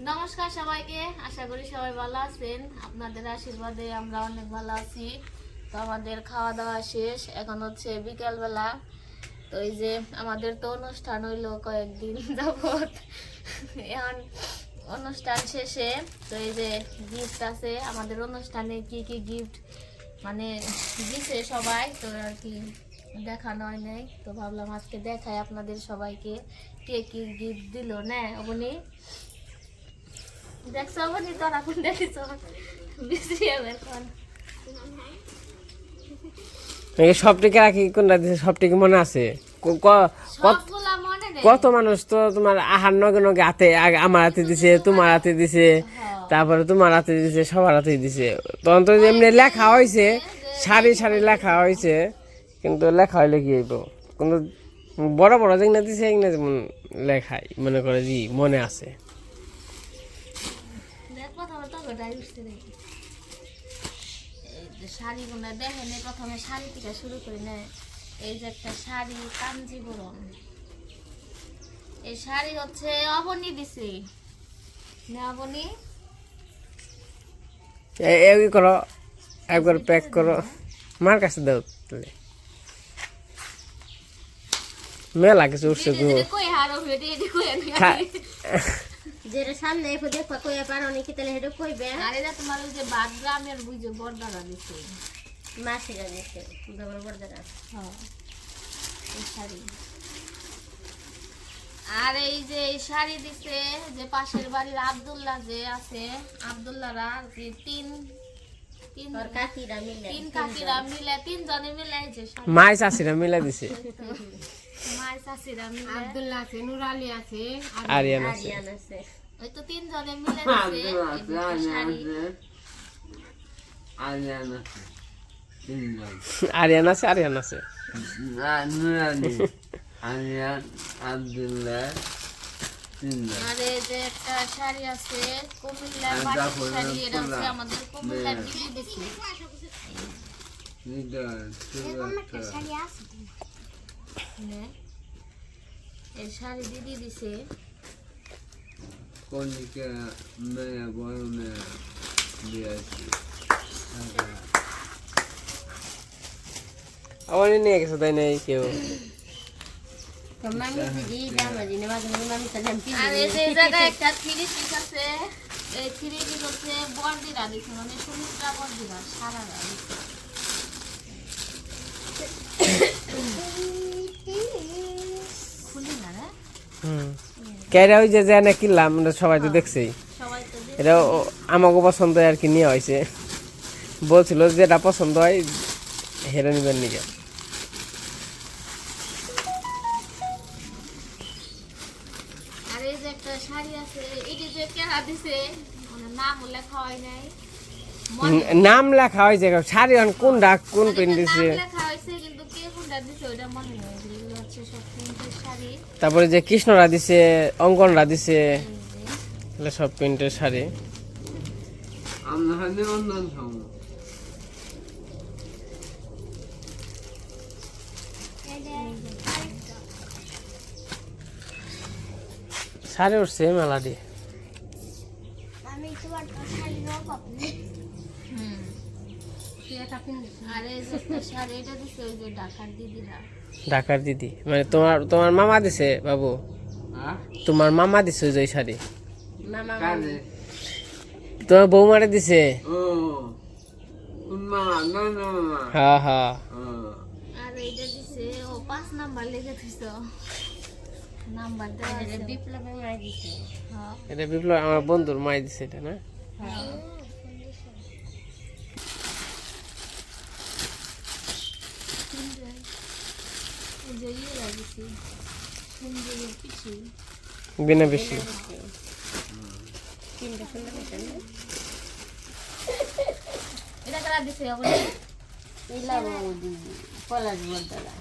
নমস্কার সবাইকে, আশা করি সবাই ভালো আছেন। আপনাদের আশীর্বাদে আমরা অনেক ভালো আছি। তো আমাদের খাওয়া দাওয়া শেষ, এখন হচ্ছে বিকালবেলা। তো এই যে আমাদের তো অনুষ্ঠান হইলো কয়েকদিন যাবত, এখন অনুষ্ঠান শেষে তো এই যে গিফট আছে আমাদের অনুষ্ঠানে, কি কি গিফট মানে দিছে সবাই, তো আর কি দেখানো হয় নাই। তো ভাবলাম আজকে দেখাই আপনাদের সবাইকে কে কি গিফট দিল। না অবনি দেখছো, অবনি তোরা কোন দেখিস সবটিকে রাখি কোনটা দিছে, সবটিকে মনে আছে? সবগুলা মনে নেই। কত মানুষ তো তোমার আহার নগে নগে হাতে, আমার হাতে দিছে, তোমার হাতে দিছে, তারপরে তোমার হাতে দিছে, সবার হাতে দিছে। তখন তো এমনি লেখা হয়েছে, সারি সারি লেখা হয়েছে, কিন্তু লেখা হইলে কি হইব? কিন্তু বড় বড় যেগুলো দিছে এগুলো যেমন লেখাই মনে করে জি মনে আছে। শাড়িগুলো দেখেন, প্রথমে শাড়ি থেকে শুরু করি না। এই যে একটা শাড়ি কাঞ্জিবরম, এই শাড়ি হচ্ছে অবনী দিছে না? অবনী এই করো, একবার প্যাক করো, মার কাছে দাও। তাহলে মেলা কিছু উঠছে গো। যেটা সামনে এসে দেখবা কইয়া পারো নাকি, তাহলে হেডে কইবে। আরে না, তোমার ওই যে বাদগ্রামের বুঝে বর্দারা দিছে, মাসিরা দিছে বাবার বড়দারা। হ্যাঁ এই শাড়ি। আর এই যে এই শাড়ি দিছে যে পাশের বাড়ির আব্দুল্লাহ যে আছে, আব্দুল্লাহরা যে তিন কাকিরা মিলে, কাকিরা মিলে, তিনজনে মিলে এই যে শাড়ি। মাই চাষিরা মিলা দিছে, মায়ের চাষিরা মিলে, আব্দুল্লাহ আছে, নুরালি আছে, আরিয়ান আছে। আরিয়ান আছে। ওই তো তিনজনে মিলে দিছে এই দুটো শাড়ি। আরিয়ান আছে, আরিয়ান আছে। আর এই যে একটা শাড়ি আছে কুমিল্লার পাটের শাড়ি, এটা হচ্ছে আমাদের কুমিল্লার দিদি দিছে। এই শাড়ি দিদি দিছে। আমার নিয়ে গেছে তাই নাই কেউ। আর এই যে জায়গায় একটা থ্রি পিস আছে, এই থ্রি পিস হচ্ছে বর্দিরা দিছে, মানে সুমিত্রা বর্দিরা সারারা দিছে। খুলি না রে, কেরা ওই যে না কিনলাম আমরা সবাই তো দেখছি, সবাই তো এটা আমাকে পছন্দ আর কি নিয়ে হয়েছে। বলছিল যেটা পছন্দ হয় হেরে নিবেন নিকে। আর এই যে একটা শাড়ি আছে, এটি যে কেনা দিছে, মানে নাম লেখা হয় নাই, নাম লেখা হয়েছে, শাড়ি কোনটা কোন মানে প্রিন্ট এটা দিছে, নাম লেখা হয়েছে কিন্তু কে কোনটা দিছে ওইটা মনে নেই। এগুলো হচ্ছে সব প্রিন্টের শাড়ি। তারপরে যে কৃষ্ণরা দিছে, অঙ্কনরা দিছে, এগুলো সব প্রিন্টের শাড়ি। শাড়ি উঠছে মেলা দিয়ে। আর এই যে একটা শাড়ি, এটা দিছে ওই যে ঢাকার দিদিরা। ঢাকার দিদি মানে তোমার তোমার মামা দিছে বাবু, তোমার মামা দিছে ওই যে শাড়ি, তোমার বৌমারে দিছে। হ্যাঁ হ্যাঁ, আর এইটা দিছে ও 5 নাম্বার লিখে দিছো, নাম্বার দেওয়া আছে। বিপ্লবে মাই দিছে। হ্যাঁ এটা বিপ্লব আমার বন্ধুর মাই দিছে এটা না। হ্যাঁ। এই যে ইয়ে লাগিয়েছি, সুন্দরের পিছু। বিনা বেশি এটা কারা দিছে ওখানে? ইলা বৌদি পলাশ বড়দারা,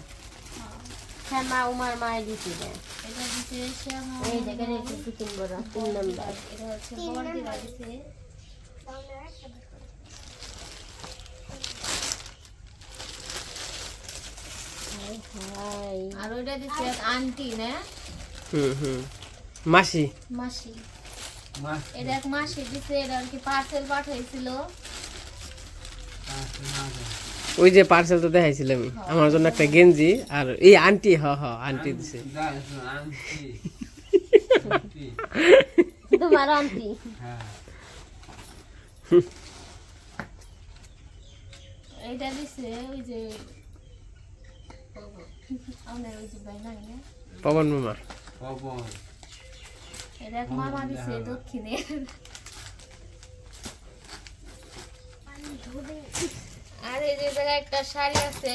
শ্যামা উমার মাই দিছে। এটা দিছে শ্যামা, এই জায়গায় একটু চিকেন বড় 3 নাম্বার। এটা হচ্ছে বর্দিরা দিছে। আর ওইটা দিছে এক আন্টি না, মাসি। মাসি। এটা এক মাসে দিছে, এটা আর কি পার্সেল পাঠাইছিল। ওই যে পার্সেল তো দেখাইছিলাম আমার জন্য একটা গেঞ্জি আর এই আন্টি আন্টি দিছে তোমার আন্টি এইটা দিছে ওই যে আমাদের ওই যে ভাই নাই না, পবন মামা এটা এক মামা দিছে দক্ষিণে। আর এই যে জায়গায় একটা শাড়ি আছে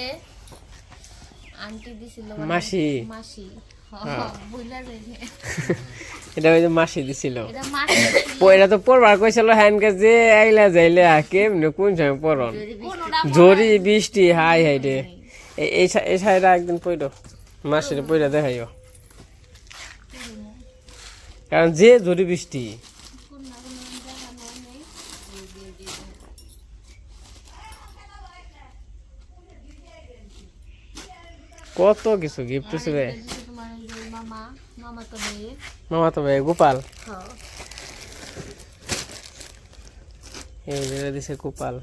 আন্টি দিছিল, মাসি মাসি বুঝলা যায় যে এটা ওই যে মাসি দিছিল এটা মাসি এটা তো পড়বার কইছিল হ্যানকে যে আইলা যাইলে কেমনে কোন সময় পড়ন ঝড়ি বৃষ্টি হাই হাই রে এই শাড়িটা একদিন পইরো মাসিরে পইরা দেখাইও কারণ যে ঝড়ি বৃষ্টি কত কিছু গিফট আছে রে তোমার ওই যে মামা তো ভাই মামা তো ভাই গোপাল হ্যাঁ এই যে দিছে গোপাল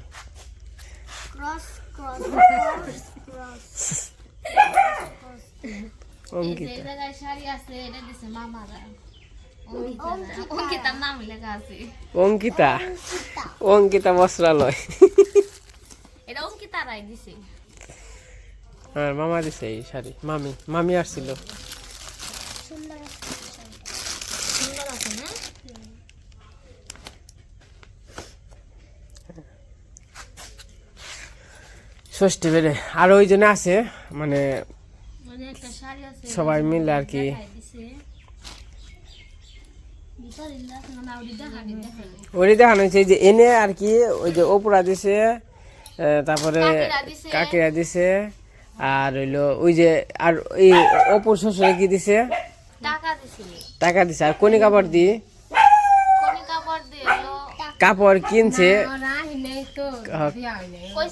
ক্রস ক্রস অঙ্কিত এই জায়গায় শাড়ি আছে, এটা দিছে মামারা। অঙ্কিতার নাম লেখা আছে, অঙ্কিতা বস্ত্রালয় এটা অঙ্কিতারাই দিছে। আর মামা দিছে এই শাড়ি মামি আসছিল সুন্দর আছে না? ষষ্ঠী বেড়ে আর ওই জন্য আছে মানে মানে একটা শাড়ি আছে সবাই মিলে আর কি দেখাই দিছে। ভিতরে দেখো না, ওই দেখানি দেখাই। ওই দেখানো হয়েছে যে এনে আর কি ওই যে ওপরা দিছে তারপরে কাকিরা দিছে। কাকিরা দিছে আর হইলো ওই যে আর এই অপুর শ্বশুরে কি দিছে টাকা দিছে, টাকা দিছে আর কোনি কাপড় দি কোনি কাপড় দিলো, কাপড় কিনছে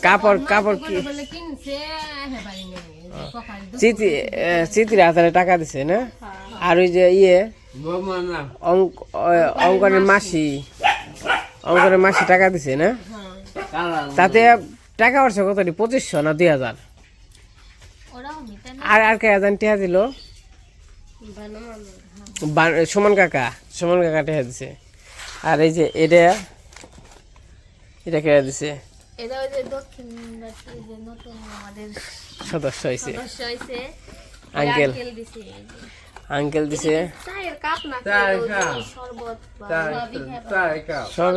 কাপড় কি চিত্রি হাতারে টাকা দিছে না আর ওই যে অঙ্কনের মাসি টাকা দিছে না তাতে টাকা পড়ছে কত 2500 না 2000 ওরাও মিটে না। আর কে হাজার টাকা দিল সুমন কাকা টাকা দিছে আর এই যে এটা কে দিছে এটা ওই যে দক্ষিণ এই যে নতুন আমাদের সদস্য হয়েছে সদস্য হইছে, আঙ্কেল দিছে। আঙ্কেল দিছে চায়ের কাপ না শরবত বা সব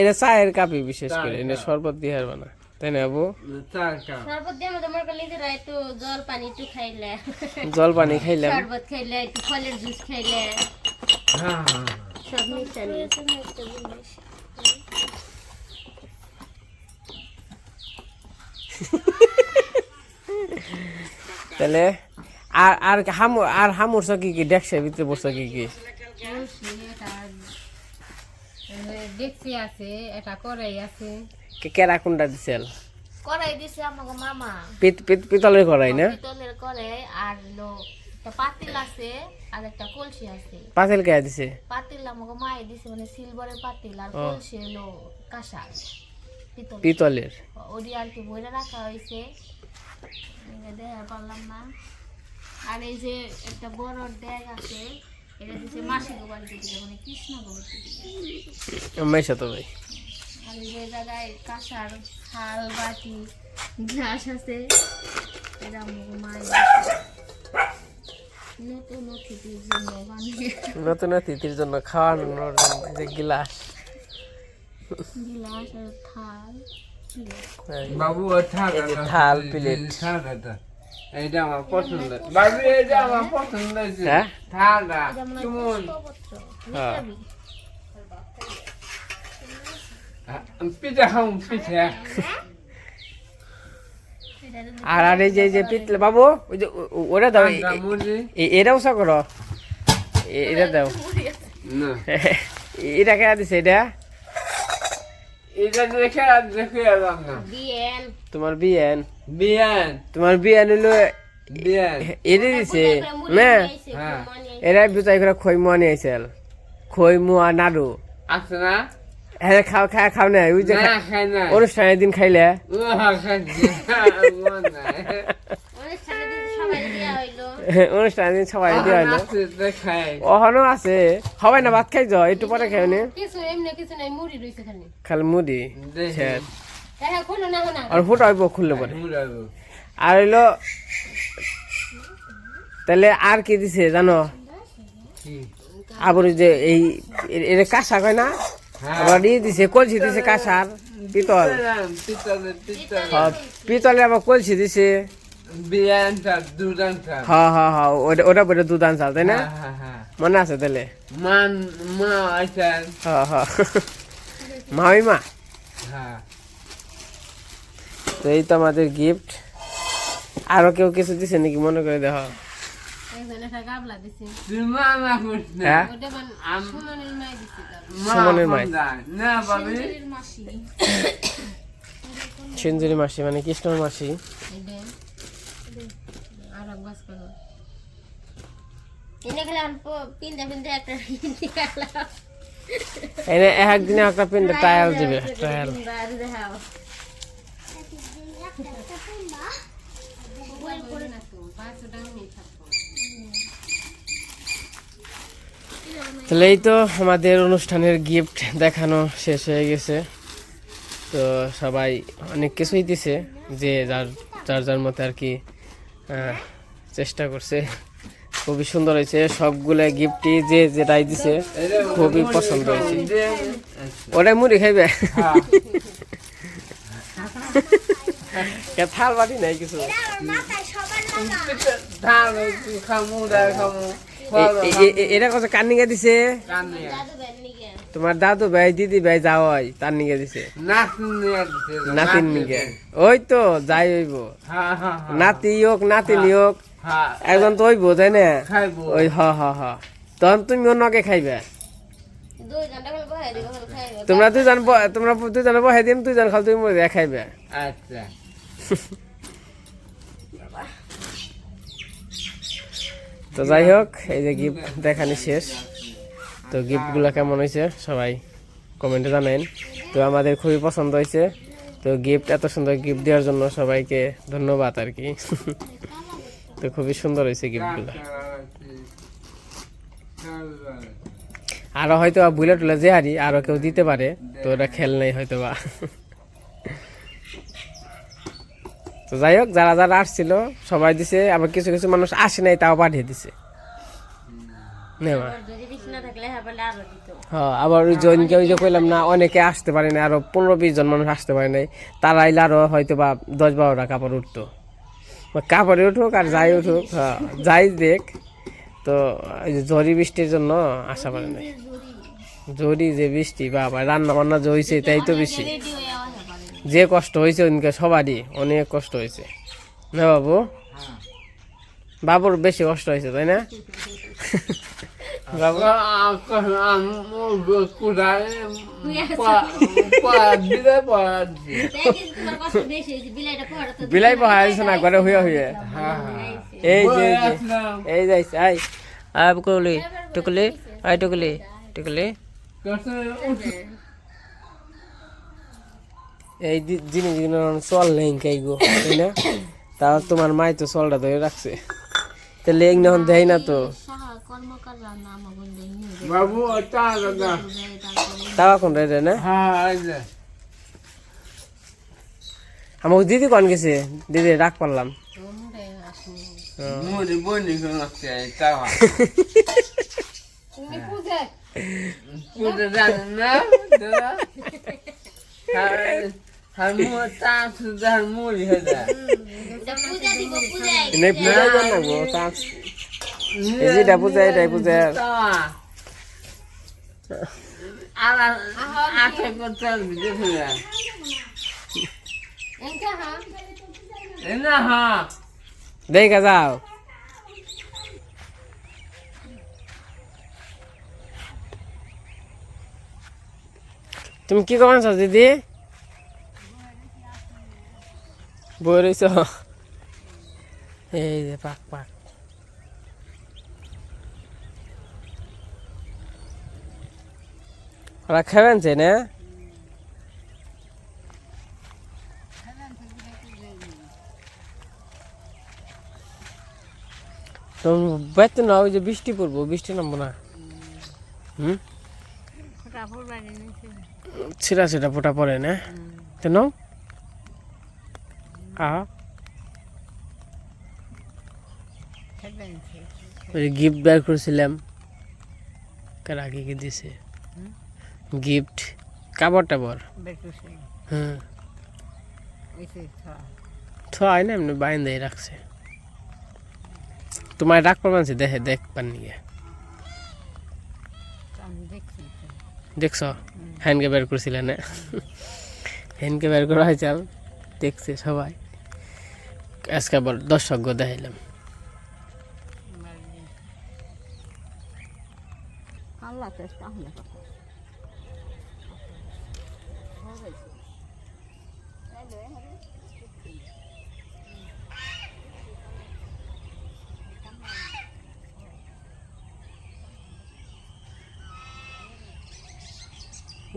এটা চায়ের কাপই বিশেষ করে এটা শরবত দিয়ে হারবা না তাই না আবু শরবত দিয়ে আমাদের মনে করলে একটু জল পানি একটু খাইলে জল পানি খাইলাম শরবত খাইলে একটু ফলের জুস খাইলে সব মিশা নিয়ে তাহলে আর হামুরছ কি ডেক্সের ভিতরে বসছ কি ডেকচি আছে, এটা কড়াই আছে। কেরা কোনটা দিছিল কড়াই দিছে আমাকে মামা, পিতলের কড়াই না পিতলের কড়াই আর হলো একটা পাতিল আছে আর একটা কলসি আছে। পাতিল কে দিছে পাতিল আমাকে মায়ে দিছে, মানে সিলভারের পাতিল, আর কলসি হলো কাঁসা পিতলের ওদি আর কি বইরা রাখা হয়েছে, দেখা পারলাম না। আর এই যে একটা বড় ড্যাগ আছে, এটা দিছে মাসি গোপাল দিকে, মানে কৃষ্ণ গোপাল দিকে। মেশা তো ভাই আর এই যে জায়গায় কাঁসার থাল বাটি গ্লাস আছে, এটা আমাকে মায়ের নতুন অতিথির জন্য বানিয়ে, নতুন অতিথির জন্য খাওয়ানোর যে গিলাস গিলাস আর থাল বাবু থাল প্লেট এইটা আমার পছন্দ বাবু, এটা আমার পছন্দ হয়েছে হ্যাঁ ঠান্ডা এটা মনে হয় কেমন পুষ্পপত্র, হ্যাঁ। মিঠাবি। পিঠা খাও পিঠা এটা আর এই যে পিতলে বাবু ওই যে ওরা দাও মুড়ি এটাও সা করো এটা দাও না এটা কে দিছে এটা এটা দেখে এলাম না বিয়েন তোমার বিয়ান বিয়ান হলো বিয়ান এটা দিছে না হ্যাঁ এরা বুঝাই করে খই মনে আইছিল খই মুয়া নাড়ু আছে না? হ্যাঁ খাও না ওই যে না খাই না। অনুষ্ঠানের দিন খাইলে খাইছি। মন নাই। অনুষ্ঠানে দিন সবাই দেয়া হইলো। অনুষ্ঠানের দিন সবাই দিয়ে হইলো আছে, দেখাই। ওখানেও আছে সবাই না ভাত খাই যাও একটু পরে খাই নে কিছু এমনি কিছু নাই মুড়ি রইছে খালি। খালি মুড়ি দেখি। শেষ। হ্যাঁ খুলো না না। আর ফুটা হইব খুললে পরে মুড়াবো। আর হইলো তাহলে আর কি দিছে জানো কি? আবার ওই যে এই এর কাঁসা কয় না হ্যাঁ। আবার ই দিছে কলসি দিছে কাঁসার পিতল পিতলের। পিতলে আবার কলসি দিছে বিরিয়ানিটা, দুধটা। হ্যাঁ ওটা পরে দুধ আনছাল তাই না হ্যাঁ। মনে আছে তাহলে মা আছেন। হ্যাঁ মামি মা হ্যাঁ। তো এই তো আমাদের গিফট আরো কেউ কিছু দিছে নাকি মনে করে দেখো একজন একটা গাবলা দিছে। তুই মা না করিস না। হ্যাঁ ওটা সুমনের মাই দিছে তার। মা সুমনের মাই। ফোন দেয়। না বাবি। সিঞ্জুরি মাসি মানে কৃষ্ণর মাসি এইটা আর বাস করো। এনে গেলে অল্প পিন্দা একটা নিকালা। এনে একদিনে একটা পিন্ডে ট্রায়াল দিবে ট্রায়াল বাইরে দেখাও। তাহলে এই তো আমাদের অনুষ্ঠানের গিফট দেখানো শেষ হয়ে গেছে তো সবাই অনেক কিছুই দিছে যে যার মতো আর কি চেষ্টা করছে খুবই সুন্দর হয়েছে সবগুলো গিফটই যে যেটাই দিছে খুবই পছন্দ হয়েছে ওটাই মুড়ি খাইবে থাল বাটি নাই কিছু এটা কত কার নিগে দিছে তোমার দাদু ভাই দিদি ভাই যাওয়াই তার নিগে দিছে নাতির নিগে ওই তো যাই হইব নাতি হোক নাতিনি হোক একজন তো হইব তাই না ওই হ তখন তুমি অন্যকে খাইবে তোমরা দুজন বহাই দিম দুজন খাল তুমি মরে খাইবে আচ্ছা তো যাই হোক এই যে গিফট দেখানি শেষ তো গিফটগুলো কেমন হয়েছে সবাই কমেন্টে জানেন তো আমাদের খুবই পছন্দ হয়েছে তো গিফট এত সুন্দর গিফট দেওয়ার জন্য সবাইকে ধন্যবাদ আর কি তো খুবই সুন্দর হয়েছে গিফটগুলো আরো হয়তো বুলে টুলে যে হারি আরো কেউ দিতে পারে তো ওটা খেল নেই হয়তো বা তো যাই হোক যারা যারা আসছিল সবাই দিছে আবার কিছু কিছু মানুষ আসে নাই তাও পাঠিয়ে দিছে হ্যাঁ আবার ওই জনকে ওই যে কইলাম না অনেকে আসতে পারে না আরো 15-20 জন মানুষ আসতে পারে নাই তারা আইলে আরো হয়তো বা 10-12টা কাপড় উঠতো কাপড়ে উঠুক আর যাই উঠুক হ্যাঁ যাই দেখ তো এই যে ঝড়ি বৃষ্টির জন্য আসা পারে নাই ঝড়ি যে বৃষ্টি বাবা রান্না বান্না যে হয়েছে তাই তো বেশি যে কষ্ট হয়েছে ওদিনকে সবারই অনেক কষ্ট হয়েছে না বাবু বাবুর বেশি কষ্ট হয়েছে তাই না বাবু বিলাই পহাই না ঘরে হুয়ে হুয়ে এই যে এই যাইছে আই আই টুকুলি টুকুলি আই টুকুলি টুকুলি এই জিনিসগুলো চল নেই কাই গো তাই না তাও তোমার মাই তো চলটা ধরে রাখছে তাহলে এখন দেয় না তো বাবু তাও এখন রে না আমাকে দিদি কোন গেছে দিদি ডাক পারলাম দেখা যাও তুমি কি কমাচ্ছ দিদি বই রইছ এই যে পাক পাক ওরা খাবেন না তো বেতন না ওই যে বৃষ্টি পড়বো বৃষ্টি নামবো না ফটাফট বাড়ি নিয়েছে ছিঁড়া ছিঁড়া ফোটা পড়ে না তো নাও খাবেন ওই গিফট বের করেছিলাম কার আগে কি দিছে গিফট কাপড় টাপড় বেটুছে হ্যাঁ এসে খাওয়া থয় না এমনি বাইন দিয়ে রাখছে তোমার ডাক পারমানছি দেখে দেখ পাননি আমি দেখছি দেখছ হ্যান্ডকে বের করছিলে না হ্যান্ডকে বের করা হয়েছে দেখছে সবাই আজকে আবার দর্শক দেখাইলাম আল্লাহ চেষ্টা হলে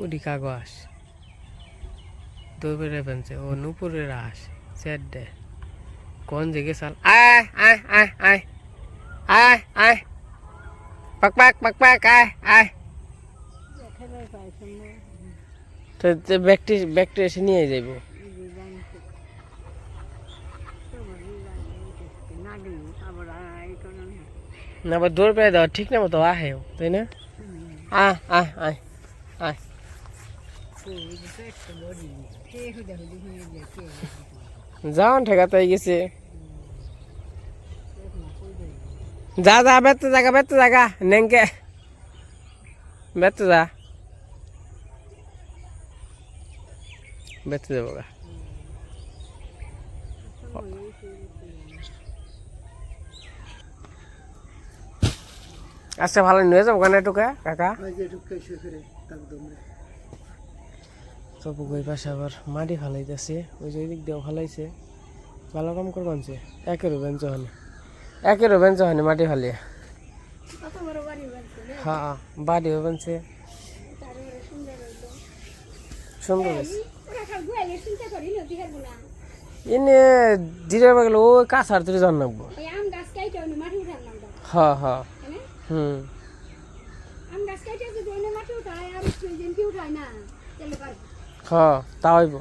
ওটি কাগজ দৌড়ে ফেলছে ও নুপুরের আস সেট দে কোন জেগে সাল আয় আয় আয় আয় আয় আয় পাক পাক পাক পাক আয় আয় তো ব্যাগটি এসে নিয়ে যাইব না আবার দৌড় পেয়ে দেওয়া ঠিক না মতো আহেও তাই না আয় আয় আয় আয় যাওয়ান ঠেকাতে গেছে যা যা বেতে জায়গা নেংকে বেতে যা বেতে যাবো গা আচ্ছা ভালো নিয়ে যাবো কেন টুকা কাকা সব ওই পাশে আবার মাটি ফালাইতেছে ওই যে দিক দিয়েও ফালাইছে ভালো কাম করবানছে একেরও বেঞ্চ হয়নি মাটি ফালিয়ে হ্যাঁ বাড়িও বানছে সুন্দর হয়েছে এনে দিলে গেলে ওই কাছার তুলে জান নাকবো হ্যাঁ হ্যাঁ হুম হ্যাঁ তা হইব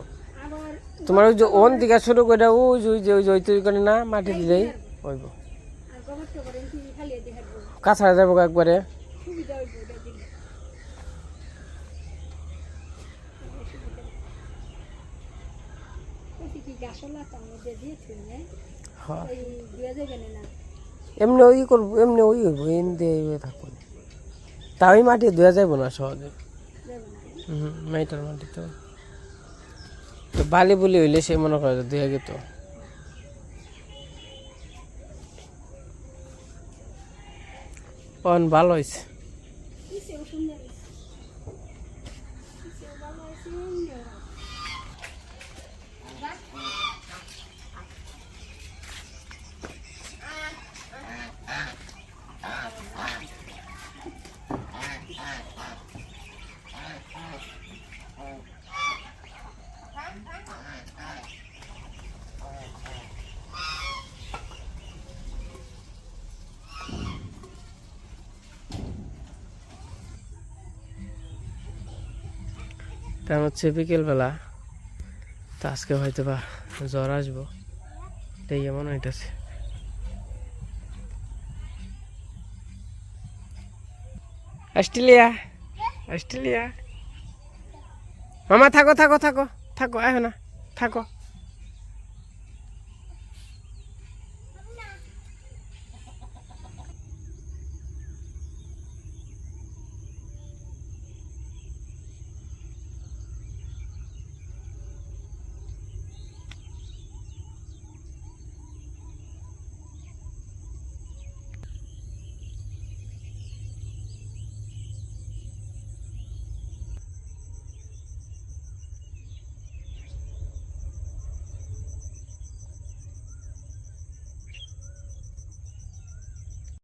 তোমার ওই যে ওন দিকে শুরু করে ওই যে তৈরি করে না মাটি দিলেই হইব কাছাড়া যাবো একবারে এমনি ওই করবো এমনি ওই হইব এমনি থাকবো তাই মাটি ধোয়া যাইব না সহজে মাইটার মাটি তো বালি বুলি হইলে সে মনে করে ধুয়ে গেত ভালো হয়েছে তা হচ্ছে বিকেলবেলা তো আজকে হয়তো বা জ্বর আসবো তাই এমন হইতেছে অস্ট্রেলিয়া মামা থাকো এখন না থাকো